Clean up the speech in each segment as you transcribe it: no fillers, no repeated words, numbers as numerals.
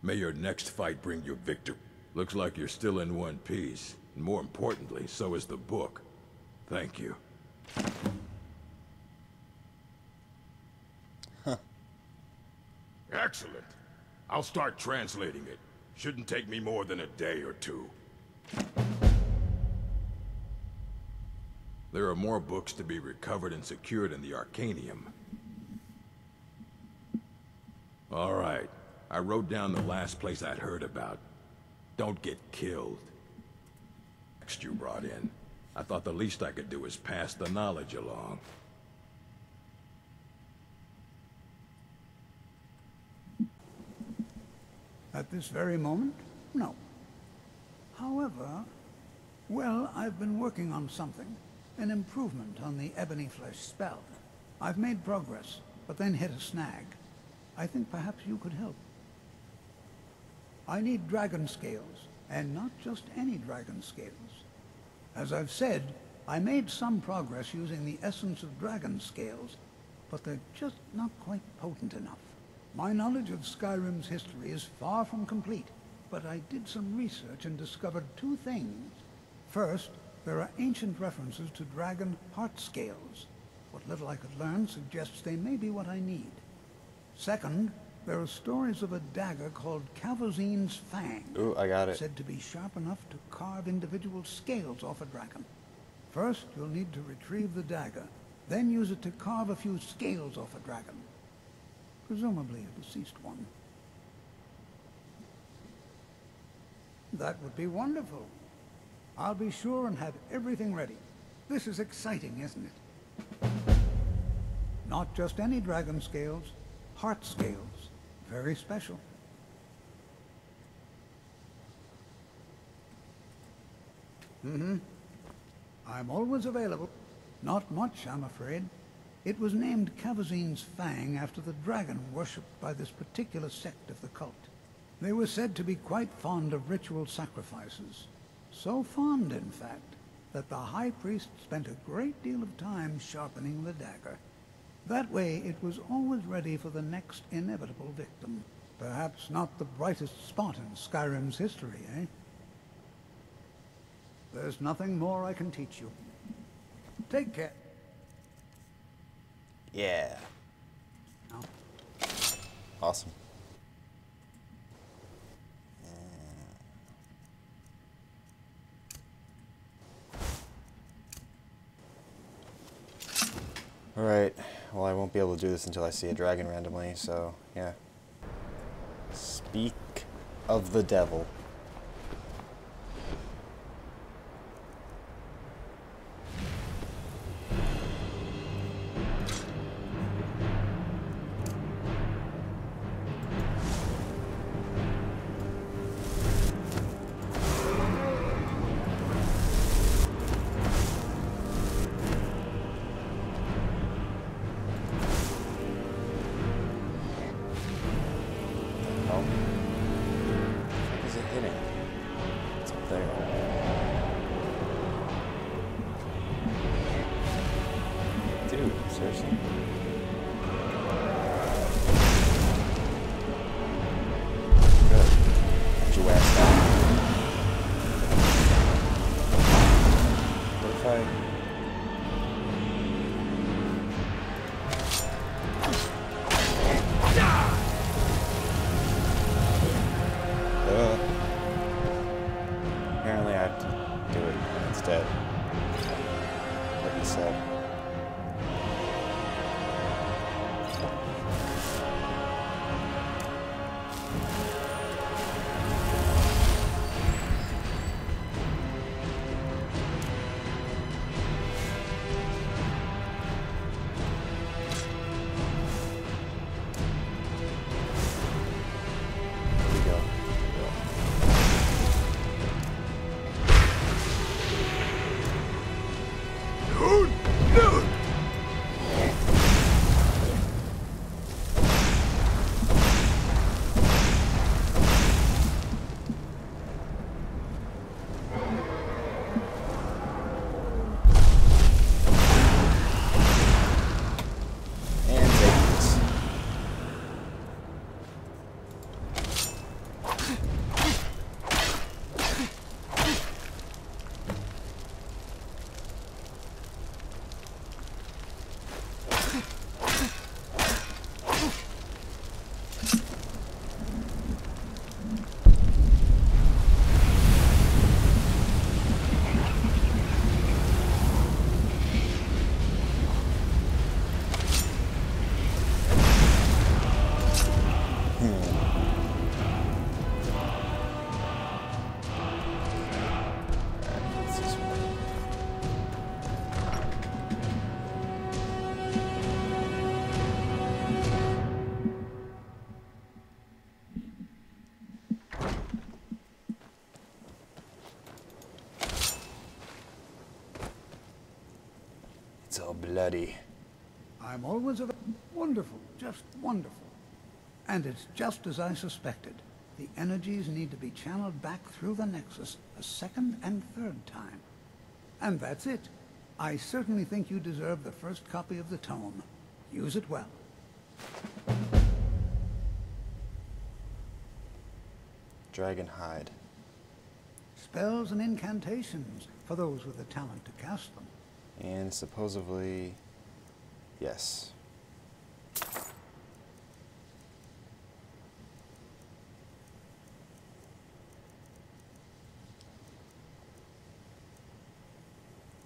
May your next fight bring you victory. Looks like you're still in one piece. And more importantly, so is the book. Thank you. Excellent. I'll start translating it. Shouldn't take me more than a day or two. There are more books to be recovered and secured in the Arcanium. All right. I wrote down the last place I'd heard about. Don't get killed. Next you brought in. I thought the least I could do is pass the knowledge along. At this very moment? No. However, well, I've been working on something. An improvement on the Ebony Flesh spell. I've made progress, but then hit a snag. I think perhaps you could help. I need dragon scales, and not just any dragon scales. As I've said, I made some progress using the essence of dragon scales, but they're just not quite potent enough. My knowledge of Skyrim's history is far from complete, but I did some research and discovered two things. First, there are ancient references to dragon heart scales. What little I could learn suggests they may be what I need. Second, there are stories of a dagger called Kavazin's Fang. Ooh, I got it. Said to be sharp enough to carve individual scales off a dragon. First, you'll need to retrieve the dagger, then use it to carve a few scales off a dragon. Presumably a deceased one. That would be wonderful. I'll be sure and have everything ready. This is exciting, isn't it? Not just any dragon scales, heart scales. Very special. I'm always available. Not much, I'm afraid. It was named Kavazin's Fang after the dragon worshipped by this particular sect of the cult. They were said to be quite fond of ritual sacrifices. So fond, in fact, that the high priest spent a great deal of time sharpening the dagger. That way, it was always ready for the next inevitable victim. Perhaps not the brightest spot in Skyrim's history, eh? There's nothing more I can teach you. Take care. Yeah. Now. Awesome. Alright, well I won't be able to do this until I see a dragon randomly, so yeah. Speak of the devil. Oh, bloody. I'm always wonderful, just wonderful. And it's just as I suspected. The energies need to be channeled back through the Nexus a second and third time. And that's it. I certainly think you deserve the first copy of the tome. Use it well. Dragon hide. Spells and incantations for those with the talent to cast them. And supposedly, yes.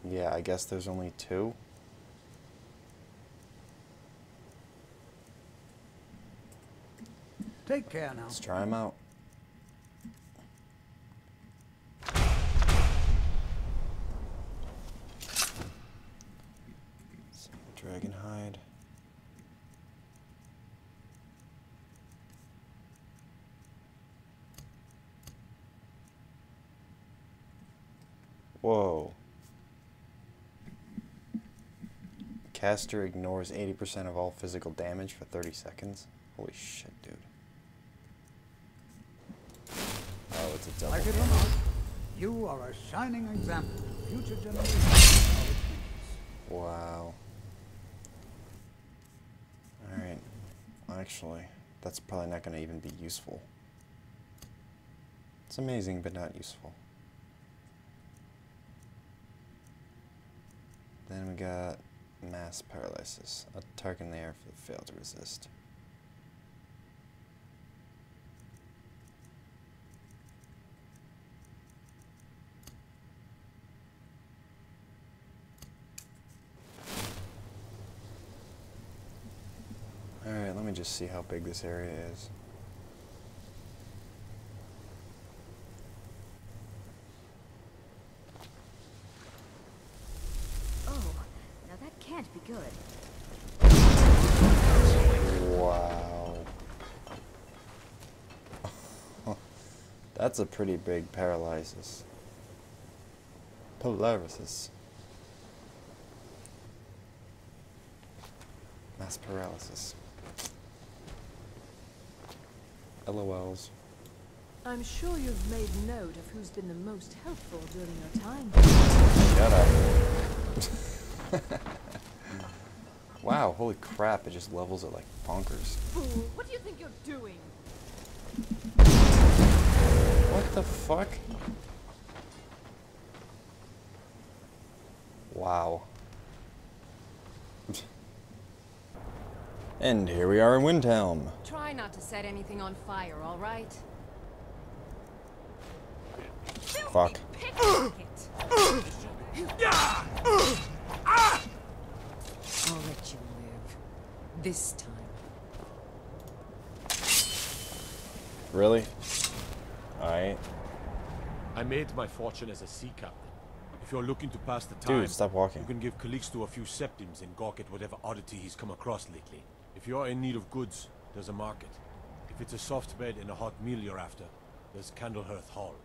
Yeah, I guess there's only 2. Take care now. Let's try them out. Dragon hide. Whoa. Caster ignores 80% of all physical damage for 30 seconds. Holy shit, dude. Oh, it's a double. Like it or not, you are a shining example to future generations of how it thinks. Wow. Alright. Actually, that's probably not going to even be useful. It's amazing, but not useful. Then we got mass paralysis. A target in the air fail to resist. Alright, let me just see how big this area is. Now that can't be good. Wow. That's a pretty big paralysis. Paralysis. Mass paralysis. LOLs. I'm sure you've made note of who's been the most helpful during your time. Shut up. Wow, holy crap, it just levels it like bonkers. Fool, what do you think you're doing? What the fuck? Wow. And here we are in Windhelm. Try not to set anything on fire, all right? Fuck. Pickpocket. I'll let you live. This time. Really? Alright. I made my fortune as a sea captain. If you're looking to pass the time, Dude, stop walking. you can give Calixto a few septims and gawk at whatever oddity he's come across lately. If you're in need of goods, there's a market. If it's a soft bed and a hot meal you're after, there's Candlehearth Hall.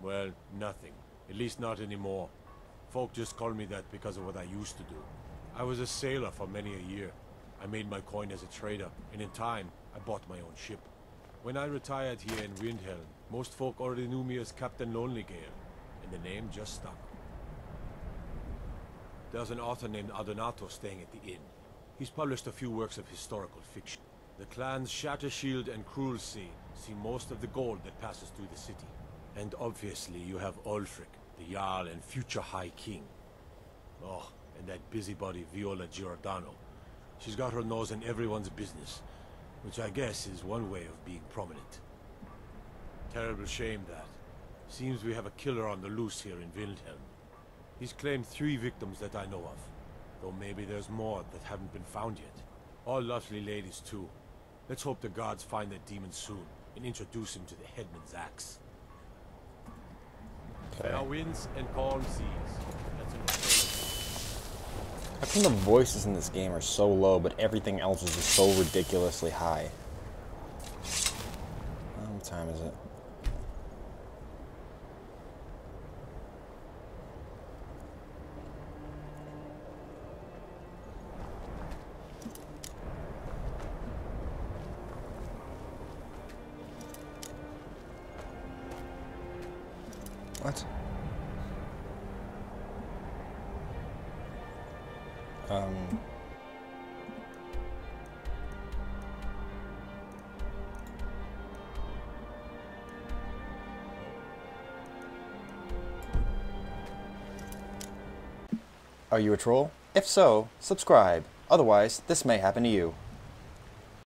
Well, nothing. At least not anymore. Folk just call me that because of what I used to do. I was a sailor for many a year. I made my coin as a trader, and in time, I bought my own ship. When I retired here in Windhelm, most folk already knew me as Captain Lonelygale, and the name just stuck. There's an author named Adonato staying at the inn. He's published a few works of historical fiction. The clans Shattershield and Cruel Sea see most of the gold that passes through the city. And obviously you have Ulfric, the Jarl and future High King. Oh, and that busybody Viola Giordano. She's got her nose in everyone's business, which I guess is one way of being prominent. Terrible shame that. Seems we have a killer on the loose here in Windhelm. He's claimed 3 victims that I know of, though maybe there's more that haven't been found yet. All lovely ladies too. Let's hope the gods find that demon soon and introduce him to the headman's axe. Okay. Now winds and calm seas. That's enough. How come the voices in this game are so low, but everything else is just so ridiculously high? What time is it? What? Are you a troll? If so, subscribe. Otherwise, this may happen to you.